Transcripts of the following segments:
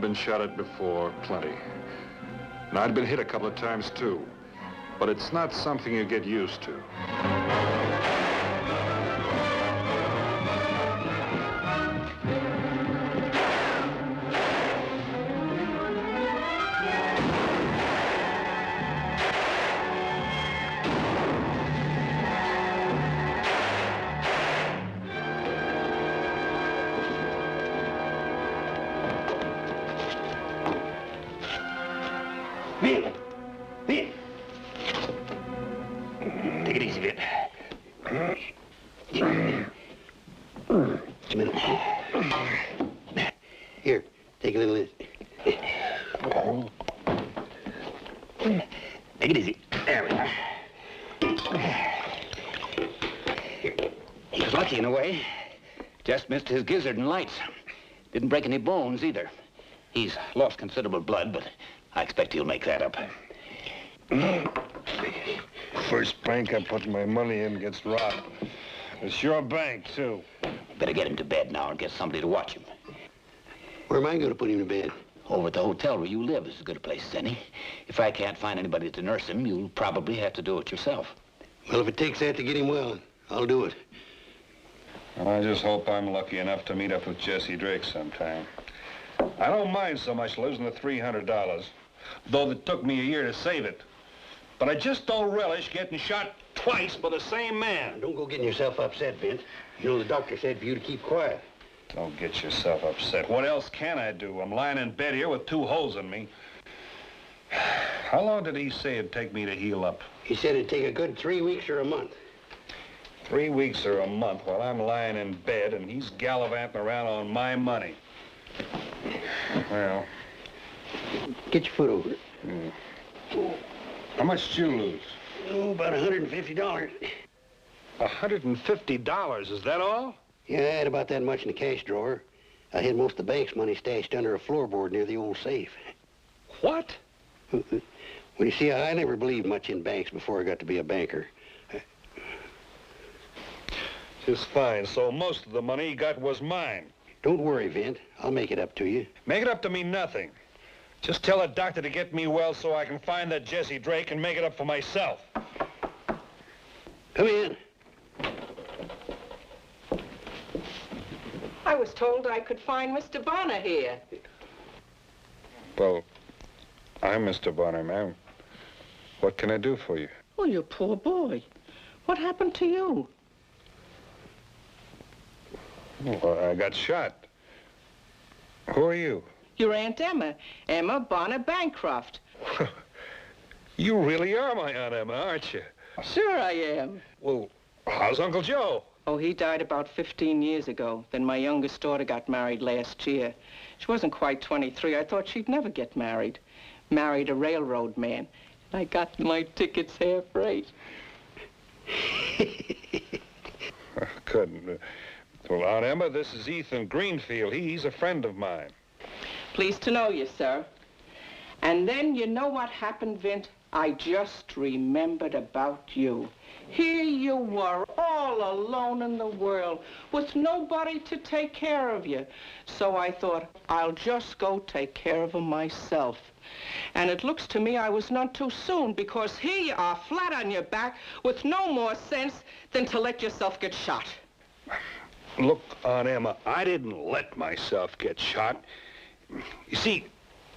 I've been shot at before, plenty. And I'd been hit a couple of times, too. But it's not something you get used to. Vint! Vint! Take it easy, Vint. Just a minute. Here, take a little of this. Take it easy. There we are. Here. He was lucky in a way. Just missed his gizzard and lights. Didn't break any bones either. He's lost considerable blood, but I expect he'll make that up. First bank I put my money in gets robbed. It's your bank, too. Better get him to bed now and get somebody to watch him. Where am I going to put him to bed? Over at the hotel where you live is as good a place as any. If I can't find anybody to nurse him, you'll probably have to do it yourself. Well, if it takes that to get him well, I'll do it. Well, I just hope I'm lucky enough to meet up with Jesse Drake sometime. I don't mind so much losing the $300, though it took me a year to save it. But I just don't relish getting shot twice by the same man. Don't go getting yourself upset, Vint. You know, the doctor said for you to keep quiet. Don't get yourself upset. What else can I do? I'm lying in bed here with 2 holes in me. How long did he say it'd take me to heal up? He said it'd take a good 3 weeks or a month. 3 weeks or a month while I'm lying in bed and he's gallivanting around on my money. Well... Get your foot over it. How much did you lose? Oh, about $150. $150, is that all? Yeah, I had about that much in the cash drawer. I had most of the bank's money stashed under a floorboard near the old safe. What? Well, you see, I never believed much in banks before I got to be a banker. Just fine. So most of the money he got was mine. Don't worry, Vint. I'll make it up to you. Make it up to me nothing. Just tell the doctor to get me well so I can find that Jesse Drake and make it up for myself. Come in. I was told I could find Mr. Bonner here. Well, I'm Mr. Bonner, ma'am. What can I do for you? Oh, you poor boy. What happened to you? Well, I got shot. Who are you? Your Aunt Emma. Emma Bonner Bancroft. You really are my Aunt Emma, aren't you? Sure I am. Well, how's Uncle Joe? Oh, he died about 15 years ago. Then my youngest daughter got married last year. She wasn't quite 23. I thought she'd never get married. Married a railroad man. I got my tickets half rate. Couldn't. Well, Aunt Emma, this is Ethan Greenfield. He's a friend of mine. Pleased to know you, sir. And then you know what happened, Vint? I just remembered about you. Here you were, all alone in the world, with nobody to take care of you. So I thought, I'll just go take care of him myself. And it looks to me I was none too soon, because here you are, flat on your back, with no more sense than to let yourself get shot. Look, Aunt Emma, I didn't let myself get shot. You see,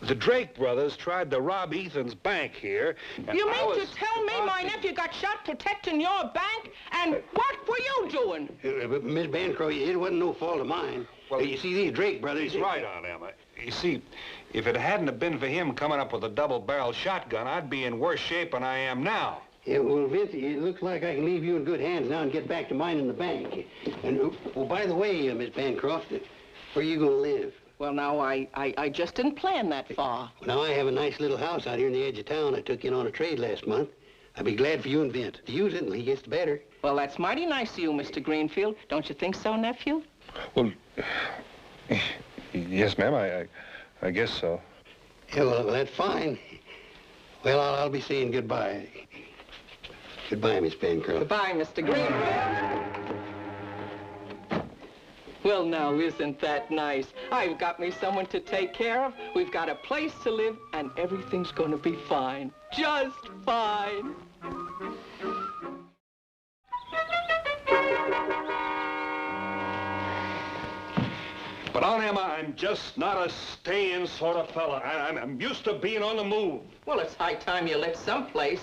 the Drake brothers tried to rob Ethan's bank here. You mean to tell me my nephew got shot protecting your bank? And what were you doing? Miss Bancroft, it wasn't no fault of mine. Well, you see, these Drake brothers... He's right, Aunt Emma. You see, if it hadn't have been for him coming up with a double-barrel shotgun, I'd be in worse shape than I am now. Yeah, well, Vince, it looks like I can leave you in good hands now and get back to mine in the bank. And, oh, by the way, Miss Bancroft, where are you going to live? Well, now, I just didn't plan that far. Well, now, I have a nice little house out here in the edge of town I took in on a trade last month. I'd be glad for you and Vint to use it until he gets better. Well, that's mighty nice of you, Mr. Greenfield. Don't you think so, nephew? Well, yes, ma'am, I guess so. Yeah, well, that's fine. Well, I'll be saying goodbye. Goodbye, Miss Bancroft. Goodbye, Mr. Greenfield. Well, now, isn't that nice? I've got me someone to take care of, we've got a place to live, and everything's gonna be fine. Just fine. But Aunt Emma, I'm just not a staying sort of fella. I'm used to being on the move. Well, it's high time you lived someplace.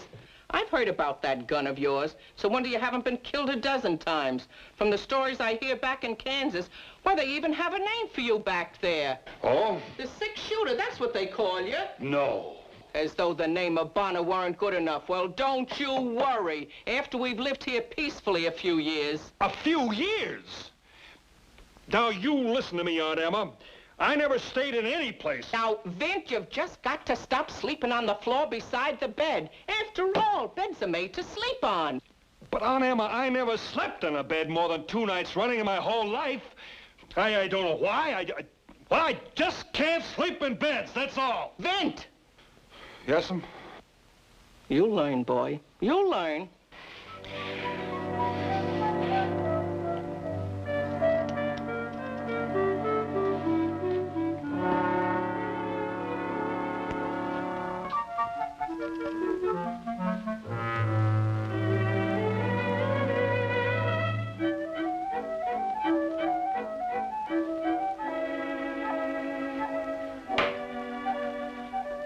I've heard about that gun of yours. So wonder you haven't been killed a dozen times. From the stories I hear back in Kansas, why, they even have a name for you back there. Oh? The six-shooter, that's what they call you. No. As though the name of Bonner weren't good enough. Well, don't you worry. After we've lived here peacefully a few years. A few years? Now, you listen to me, Aunt Emma. I never stayed in any place. Now, Vint, you've just got to stop sleeping on the floor beside the bed. After all, beds are made to sleep on. But, Aunt Emma, I never slept in a bed more than 2 nights running in my whole life. I don't know why. I just can't sleep in beds, that's all. Vint! Yes'm? You'll learn, boy. You'll learn.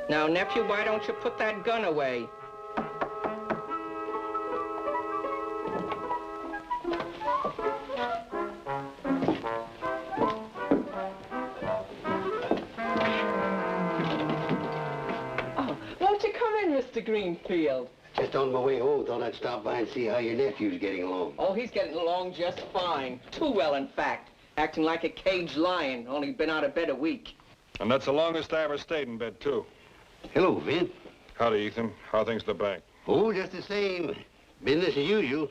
Now, nephew, why don't you put that gun away? Oh, won't you come in, Mr. Greenfield? Just on my way home, thought I'd stop by and see how your nephew's getting along. Oh, he's getting along just fine. Too well, in fact. Acting like a caged lion, only been out of bed a week. And that's the longest I ever stayed in bed, too. Hello, Vint. Howdy, Ethan. How are things at the bank? Oh, just the same. Business as usual.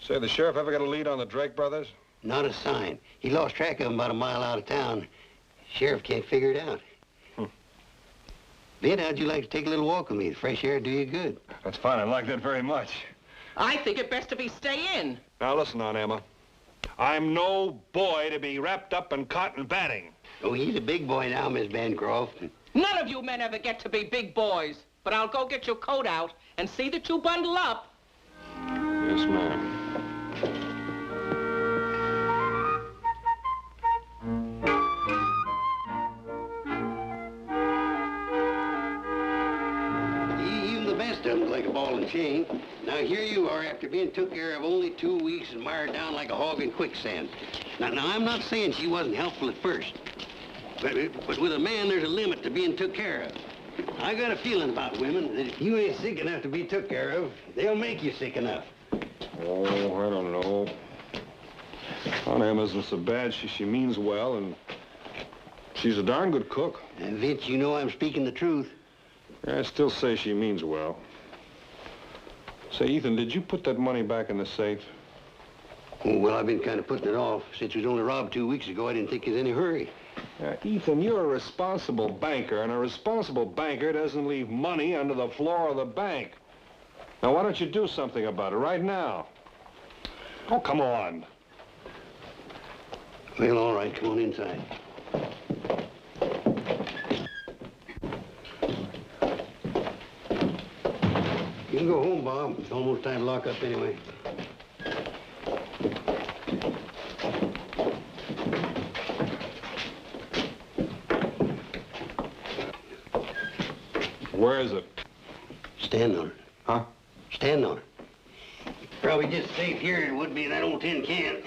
Say, the sheriff ever got a lead on the Drake brothers? Not a sign. He lost track of them about a mile out of town. Sheriff can't figure it out. Vint, how'd you like to take a little walk with me? The fresh air do you good. That's fine. I like that very much. I think it best if he stay in. Now, listen, Aunt Emma. I'm no boy to be wrapped up in cotton batting. Oh, he's a big boy now, Miss Bancroft. None of you men ever get to be big boys. But I'll go get your coat out and see that you bundle up. Yes, ma'am. Even the best of them like a ball and chain. Now, here you are after being took care of only 2 weeks and mired down like a hog in quicksand. Now, I'm not saying she wasn't helpful at first. But with a man, there's a limit to being took care of. I got a feeling about women that if you ain't sick enough to be took care of, they'll make you sick enough. Oh, I don't know. Aunt Emma isn't so bad. She means well, and she's a darn good cook. And Vince, you know I'm speaking the truth. I still say she means well. Say, Ethan, did you put that money back in the safe? Oh, well, I've been kind of putting it off. Since we was only robbed 2 weeks ago, I didn't think there's any hurry. Ethan, you're a responsible banker, and a responsible banker doesn't leave money under the floor of the bank. Now, why don't you do something about it right now? Oh, come on. Well, all right, come on inside. You can go home, Bob. It's almost time to lock up anyway. Where is it? Stand on it. Huh? Stand on it. Probably just safe here as it would be in that old tin can.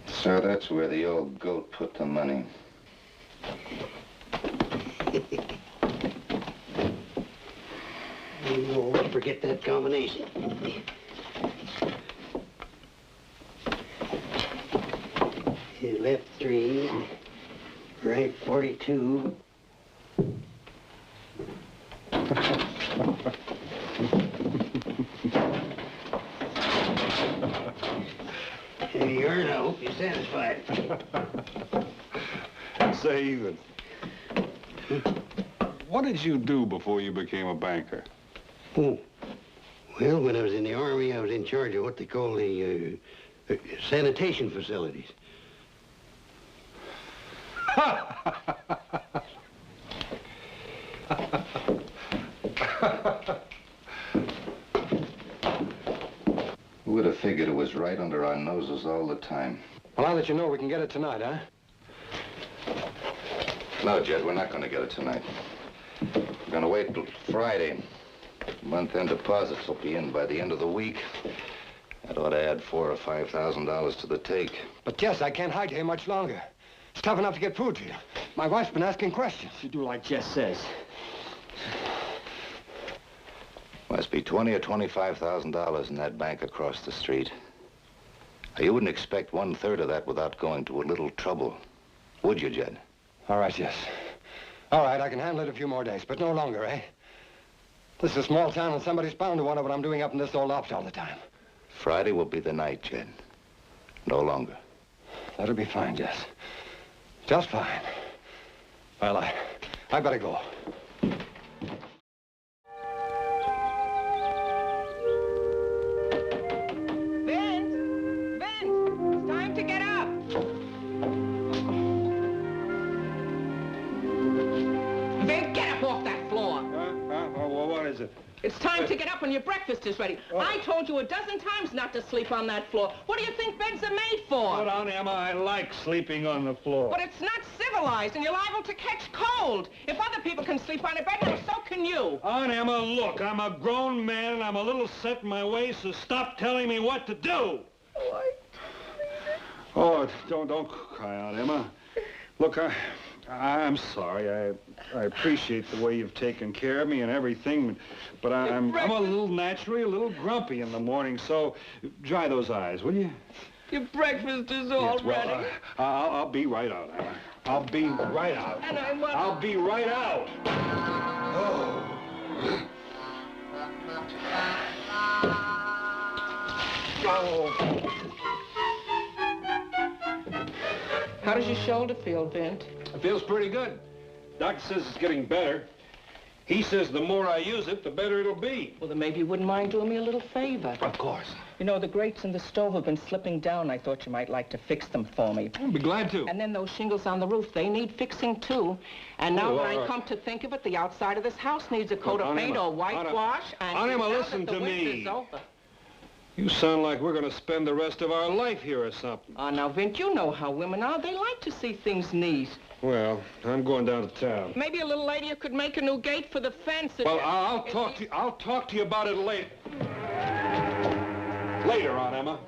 So that's where the old goat put the money. You won't forget that combination. His left 3, right 42. Here you are, and I hope you're satisfied. Say, Ethan, what did you do before you became a banker? Oh, well, when I was in the Army, I was in charge of what they call the Sanitation facilities. Who would have figured it was right under our noses all the time? Well, now that you know, we can get it tonight, huh? No, Jed, we're not going to get it tonight. We're going to wait till Friday. Month-end deposits will be in by the end of the week. That ought to add $4,000 or $5,000 to the take. But, Jess, I can't hide you here much longer. It's tough enough to get food to you. My wife's been asking questions. You do like Jess says. Must be $20,000 or $25,000 in that bank across the street. Now, you wouldn't expect 1/3 of that without going to a little trouble, would you, Jed? All right, Jess. All right, I can handle it a few more days, but no longer, eh? This is a small town, and somebody's bound to wonder what I'm doing up in this old ops all the time. Friday will be the night, Jed. No longer. That'll be fine, Jess. Just fine. Well, I better go. Vint! It's time to get up. Vint, get up off that floor. Well, what is it? It's time to get up when your breakfast is ready. Oh. I told you a dozen times not to sleep on that floor. What do you think beds are made for? Hold on, Emma. I like sleeping on the floor. But it's not civilized, and you're liable to catch cold. If other people can sleep on a bed, well, so can you. Aunt Emma, look, I'm a grown man, and I'm a little set in my ways, so stop telling me what to do. Oh, don't cry, Aunt Emma. Look, I'm sorry. I appreciate the way you've taken care of me and everything, but I'm a little naturally a little grumpy in the morning, so dry those eyes, will you? Your breakfast is all ready. I'll be right out, Emma. I'll be right out. And I want... I'll be right out. How does your shoulder feel, Vint? It feels pretty good. Doctor says it's getting better. He says the more I use it, the better it'll be. Well, then maybe you wouldn't mind doing me a little favor. Of course. You know, the grates in the stove have been slipping down. I thought you might like to fix them for me. I'll be glad to. And then those shingles on the roof, they need fixing, too. And now when I come to think of it, the outside of this house needs a coat of paint or whitewash. Aunt Emma, listen to me. You sound like we're going to spend the rest of our life here or something. Oh, now, Vint, you know how women are. They like to see things neat. Well, I'm going down to town. Maybe a little lady could make a new gate for the fence. Well, I'll talk to you about it later. Later, Aunt Emma.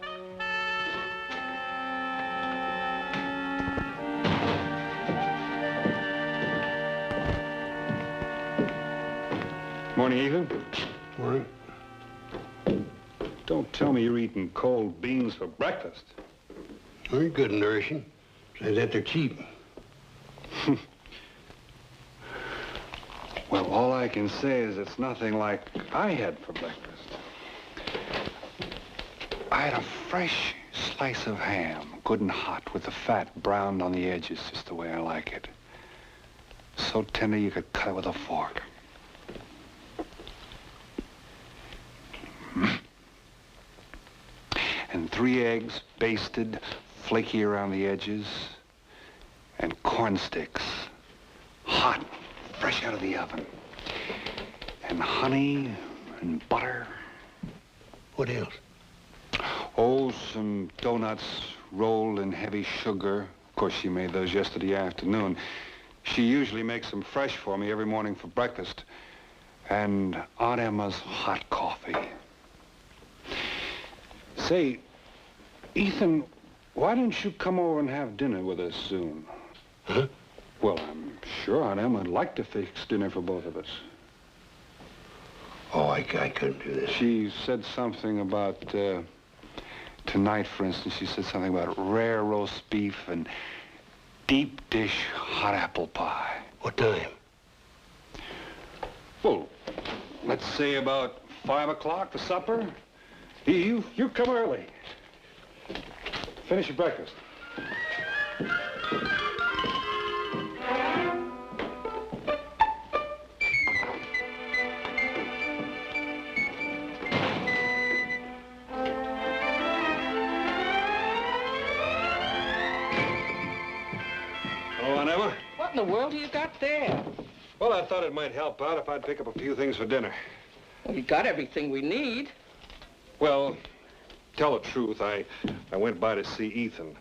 Morning, Ethan. Morning. Don't tell me you're eating cold beans for breakfast. They're good and nourishing. Besides that, they're cheap. Well, all I can say is it's nothing like I had for breakfast. I had a fresh slice of ham, good and hot, with the fat browned on the edges, just the way I like it. So tender you could cut it with a fork. And 3 eggs, basted, flaky around the edges, and corn sticks, hot, fresh out of the oven. And honey and butter. What else? Oh, some donuts rolled in heavy sugar. Of course, she made those yesterday afternoon. She usually makes them fresh for me every morning for breakfast. And Aunt Emma's hot coffee. Say, Ethan, why don't you come over and have dinner with us soon? Huh? Well, I'm sure Aunt Emma would like to fix dinner for both of us. Oh, I couldn't do this. She said something about, tonight, for instance, she said something about rare roast beef and deep dish hot apple pie. What time? Well, let's say about 5 o'clock for supper. You come early. Finish your breakfast. the world have you got there? Well, I thought it might help out if I'd pick up a few things for dinner. Well, we got everything we need. Well, tell the truth, I went by to see Ethan.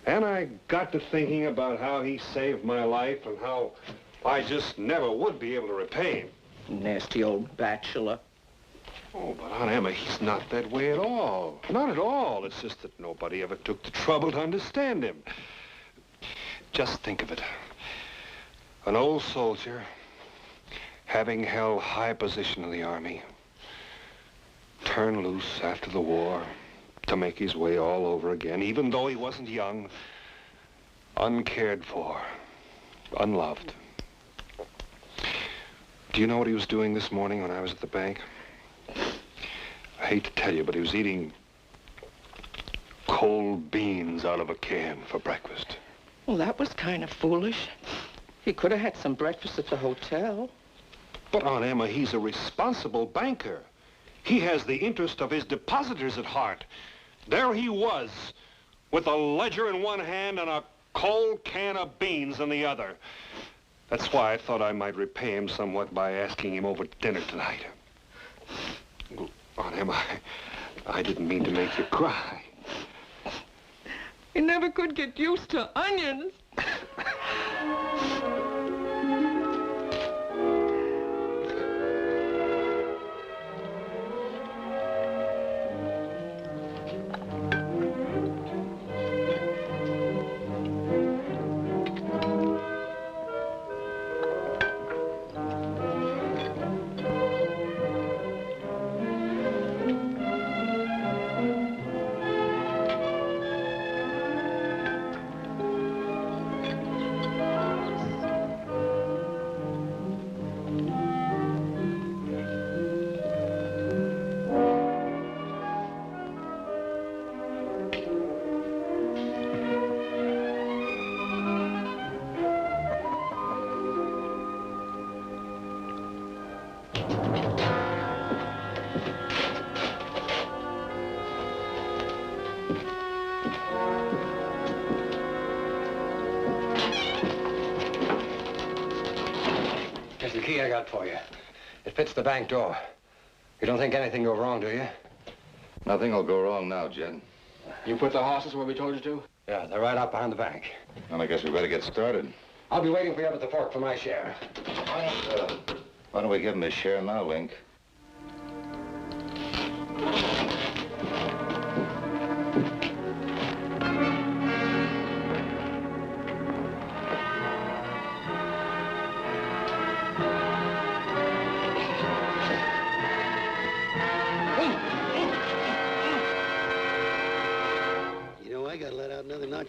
And I got to thinking about how he saved my life and how I just never would be able to repay him. Nasty old bachelor. Oh, but Aunt Emma, he's not that way at all. Not at all. It's just that nobody ever took the trouble to understand him. Just think of it. An old soldier, having held high position in the army, turned loose after the war to make his way all over again, even though he wasn't young, uncared for, unloved. Do you know what he was doing this morning when I was at the bank? I hate to tell you, but he was eating cold beans out of a can for breakfast. Well, that was kind of foolish. He could have had some breakfast at the hotel. But Aunt Emma, he's a responsible banker. He has the interest of his depositors at heart. There he was, with a ledger in one hand and a cold can of beans in the other. That's why I thought I might repay him somewhat by asking him over to dinner tonight. Oh, Aunt Emma, I didn't mean to make you cry. You never could get used to onions. Here's the key I got for you. It fits the bank door. You don't think anything will go wrong, do you? Nothing will go wrong now, Jed. You put the horses where we told you to? Yeah, they're right out behind the bank. Well, I guess we better get started. I'll be waiting for you up at the fork for my share. Why don't we give him his share now, Link?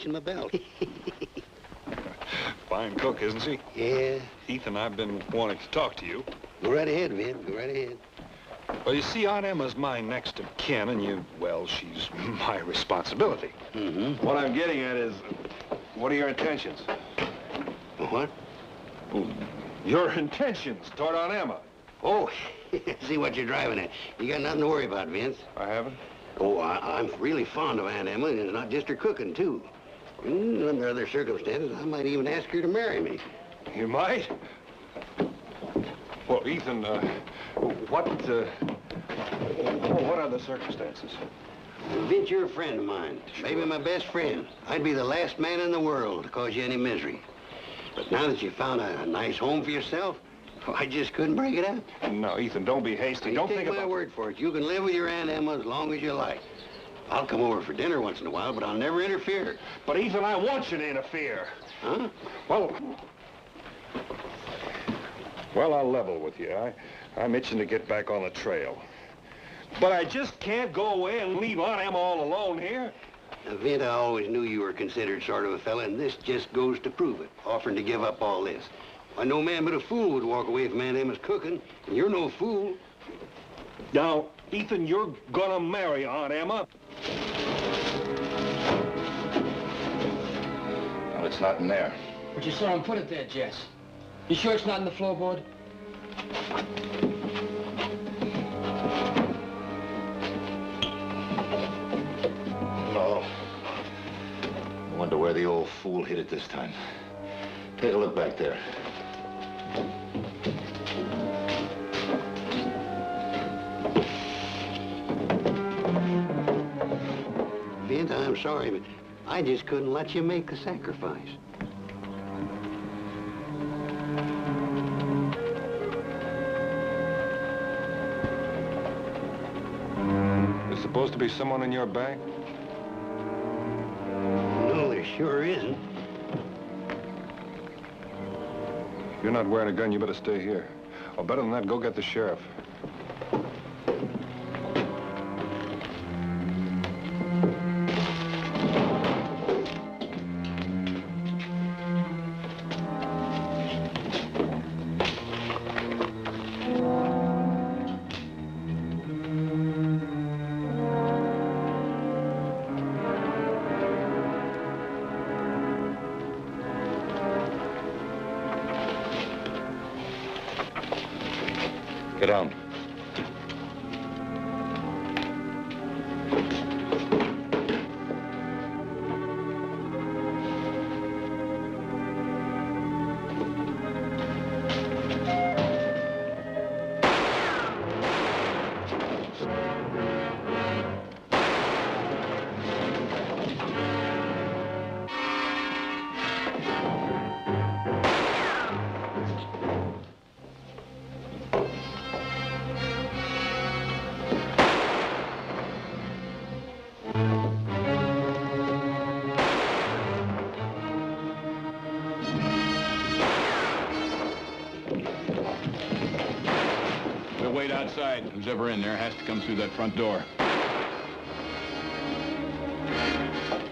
In my belt. Fine cook, isn't she? Yeah. Ethan, I've been wanting to talk to you. Go right ahead, Vint. Go right ahead. Well, you see, Aunt Emma's my next of kin, and she's my responsibility. Mm-hmm. What I'm getting at is, what are your intentions? What? Well, your intentions toward Aunt Emma. Oh, see what you're driving at. You got nothing to worry about, Vince. I haven't? Oh, I'm really fond of Aunt Emma, and it's not just her cooking, too. Under other circumstances, I might even ask her to marry me. You might? Well, Ethan, what are the circumstances? Vince, you're a friend of mine. Maybe my best friend. I'd be the last man in the world to cause you any misery. But now that you found a nice home for yourself, I just couldn't break it up. No, Ethan, don't be hasty. Don't think about... Take my word for it. You can live with your Aunt Emma as long as you like. I'll come over for dinner once in a while, but I'll never interfere. But, Ethan, I want you to interfere. Huh? Well, I'll level with you. I'm itching to get back on the trail. But I just can't go away and leave Aunt Emma all alone here. Now, Vint, I always knew you were considered sort of a fella, and this just goes to prove it, offering to give up all this. Why, no man but a fool would walk away from Aunt Emma's cooking, and you're no fool. Now, Ethan, you're gonna marry Aunt Emma. Well, it's not in there. But you saw him put it there, Jess. You sure it's not in the floorboard? No. I wonder where the old fool hid it this time. Take a look back there. Vint, I'm sorry, but I just couldn't let you make the sacrifice. There's supposed to be someone in your bank? No, there sure isn't. If you're not wearing a gun, you better stay here. Or better than that, go get the sheriff. Get down. Wait outside. Who's ever in there has to come through that front door.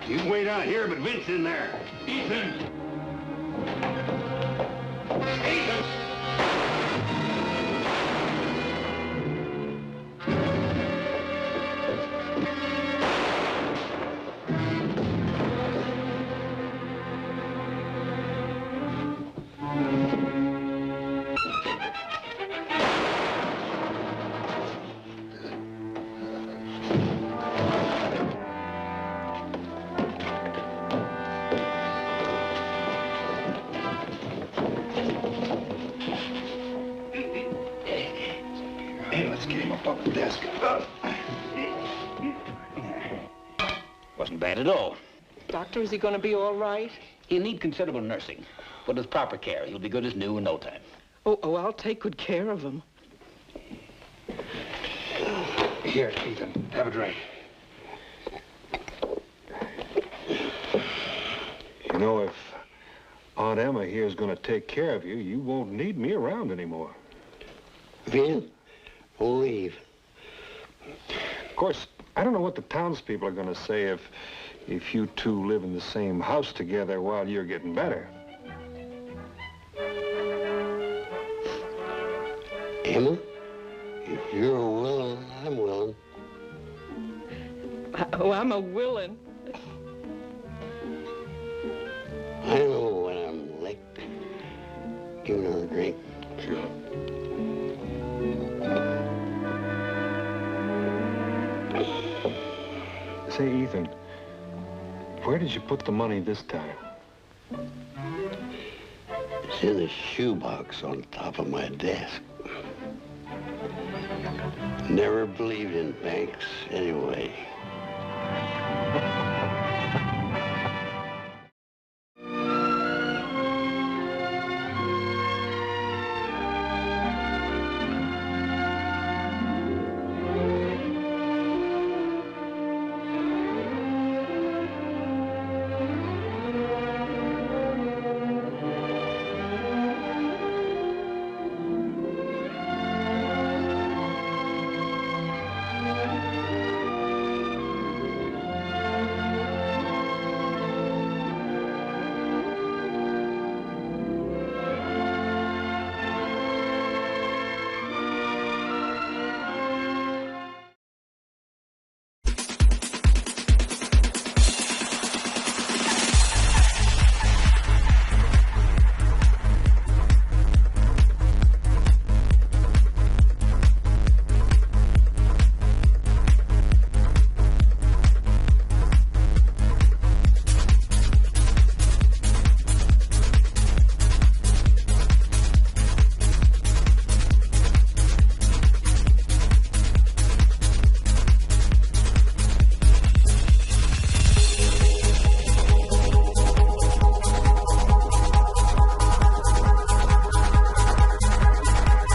You can wait out here, but Vint's in there. Ethan! Ethan! Let's get him up on the desk. Wasn't bad at all. Doctor, is he going to be all right? He'll need considerable nursing, but with proper care, he'll be good as new in no time. Oh, I'll take good care of him. Here, Ethan, have a drink. You know, if Aunt Emma here is going to take care of you, you won't need me around anymore. Vint, don't leave. Of course, I don't know what the townspeople are going to say if you two live in the same house together while you're getting better. Emma, if you're willing, I'm willing. Oh, I'm a willing. I know when I'm licked. Give her a drink. Sure. Say, Ethan, where did you put the money this time? It's in the shoebox on top of my desk. Never believed in banks anyway.